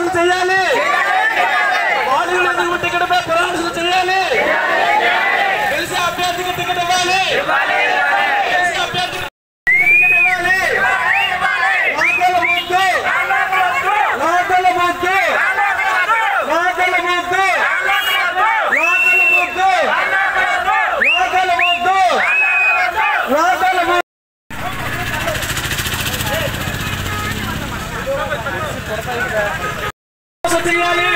పరామర్శలు చేయాలి, Bollywood ticket పై పరామర్శలు చేయాలి, గెలిచే అభ్యర్థికి టికెట్ ఇవ్వాలి, గెలిచే అభ్యర్థికి టికెట్ ఇవ్వాలి. చేయాలి